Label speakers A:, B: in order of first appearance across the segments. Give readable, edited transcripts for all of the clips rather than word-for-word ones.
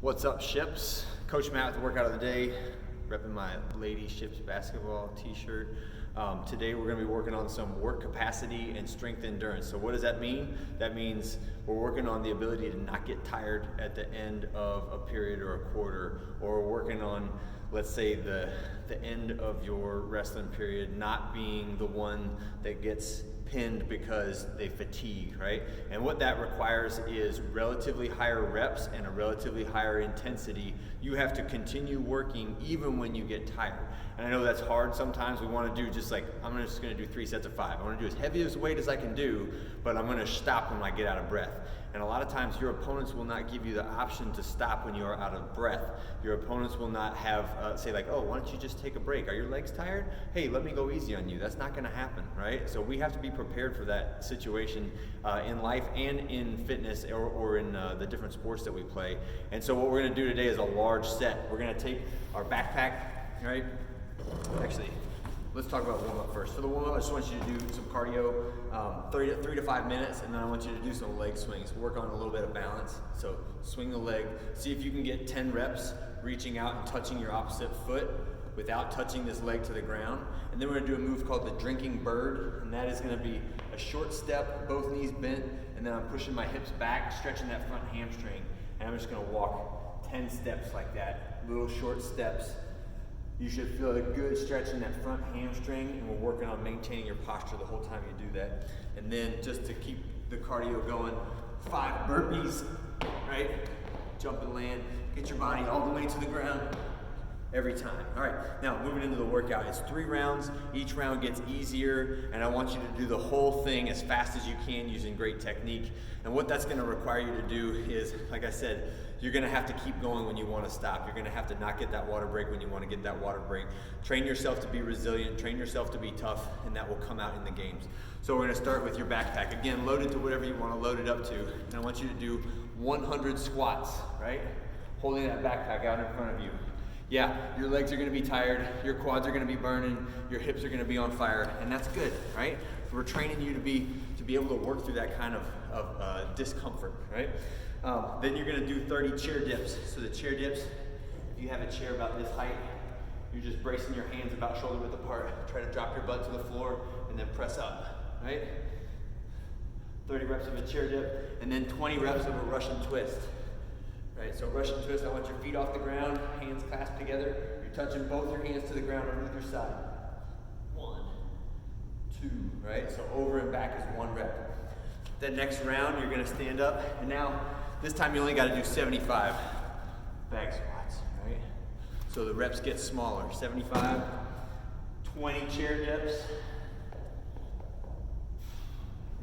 A: What's up, Ships? Coach Matt with the workout of the day, repping my Lady Ships basketball t-shirt. Today we're going to be working on some work capacity and strength endurance. So what does that mean? That means we're working on the ability to not get tired at the end of a period or a quarter, or we're working on, let's say, the end of your wrestling period not being the one that gets pinned because they fatigue, right? And what that requires is relatively higher reps and a relatively higher intensity. You have to continue working even when you get tired. And I know that's hard sometimes. We want to do just like, I'm just going to do 3 sets of 5. I want to do as heavy as weight as I can do, but I'm going to stop when I get out of breath. And a lot of times your opponents will not give you the option to stop when you are out of breath. Your opponents will not have, say like, oh, why don't you just take a break? Are your legs tired? Hey, let me go easy on you. That's not going to happen, right? So we have to be prepared for that situation in life and in fitness or in the different sports that we play. And so what we're going to do today is a large set. We're going to take our backpack, right? Actually, let's talk about warm-up first. For the warm-up, I just want you to do some cardio, 3 to 5 minutes, and then I want you to do some leg swings. Work on a little bit of balance. So swing the leg. See if you can get 10 reps reaching out and touching your opposite foot without touching this leg to the ground. And then we're going to do a move called the drinking bird, and that is going to be a short step, both knees bent, and then I'm pushing my hips back, stretching that front hamstring, and I'm just going to walk 10 steps like that, little short steps. You should feel a good stretch in that front hamstring, and we're working on maintaining your posture the whole time you do that. And then just to keep the cardio going, 5 burpees, right? Jump and land, get your body all the way to the ground every time. All right, now moving into the workout. It's 3 rounds. Each round gets easier, and I want you to do the whole thing as fast as you can using great technique. And what that's gonna require you to do is, like I said, you're gonna have to keep going when you wanna stop. You're gonna have to not get that water break when you wanna get that water break. Train yourself to be resilient, train yourself to be tough, and that will come out in the games. So we're gonna start with your backpack. Again, load it to whatever you wanna load it up to. And I want you to do 100 squats, right? Holding that backpack out in front of you. Yeah, your legs are gonna be tired, your quads are gonna be burning, your hips are gonna be on fire, and that's good, right? We're training you to be able to work through that kind of discomfort, right? Then you're gonna do 30 chair dips. So the chair dips, if you have a chair about this height, you're just bracing your hands about shoulder width apart. Try to drop your butt to the floor and then press up, right? 30 reps of a chair dip, and then 20 reps of a Russian twist. Right, so Russian twist, I want your feet off the ground, hands clasped together. You're touching both your hands to the ground on either side. 1, 2, right? So over and back is 1 rep. The next round, you're gonna stand up, and now, this time you only gotta do 75 bag squats, right? So the reps get smaller. 75, 20 chair dips,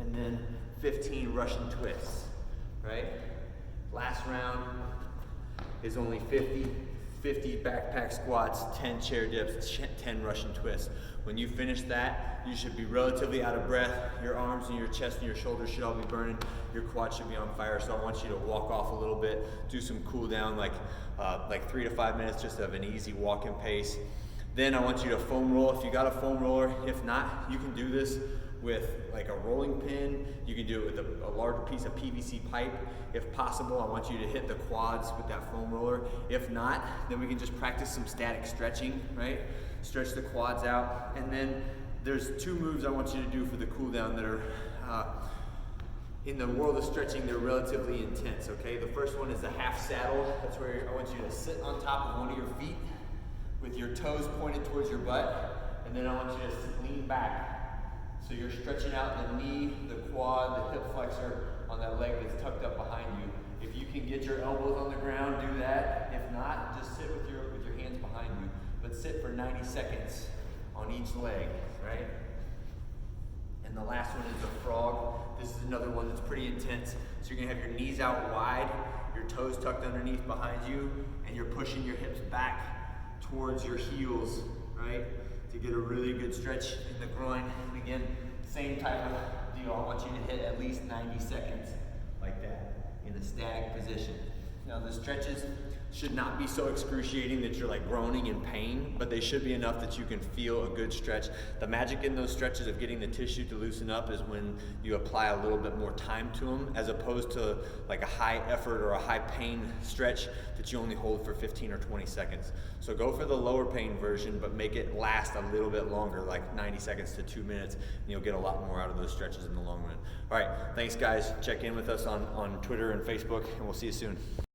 A: and then 15 Russian twists, right? Last round is only 50 backpack squats, 10 chair dips, 10 Russian twists. When you finish that, you should be relatively out of breath. Your arms and your chest and your shoulders should all be burning. Your quads should be on fire. So I want you to walk off a little bit, do some cool down, like 3 to 5 minutes, just of an easy walking pace. Then I want you to foam roll if you got a foam roller. If not, you can do this with like a rolling pin. You can do it with a large piece of PVC pipe. If possible, I want you to hit the quads with that foam roller. If not, then we can just practice some static stretching, right? Stretch the quads out. And then there's 2 moves I want you to do for the cool down that are, in the world of stretching, they're relatively intense, okay? The first one is the half saddle. That's where I want you to sit on top of one of your feet with your toes pointed towards your butt. And then I want you to lean back. So you're stretching out the knee, the quad, the hip flexor on that leg that's tucked up behind you. If you can get your elbows on the ground, do that. If not, just sit with your hands behind you. But sit for 90 seconds on each leg, right? And the last one is the frog. This is another one that's pretty intense. So you're gonna have your knees out wide, your toes tucked underneath behind you, and you're pushing your hips back towards your heels, right? To get a really good stretch in the groin. And again, same type of deal. I want you to hit at least 90 seconds like that in a static position. Now the stretches, should not be so excruciating that you're like groaning in pain, but they should be enough that you can feel a good stretch. The magic in those stretches of getting the tissue to loosen up is when you apply a little bit more time to them, as opposed to like a high effort or a high pain stretch that you only hold for 15 or 20 seconds. So go for the lower pain version, but make it last a little bit longer, like 90 seconds to 2 minutes, and you'll get a lot more out of those stretches in the long run. All right, thanks guys. Check in with us on Twitter and Facebook, and we'll see you soon.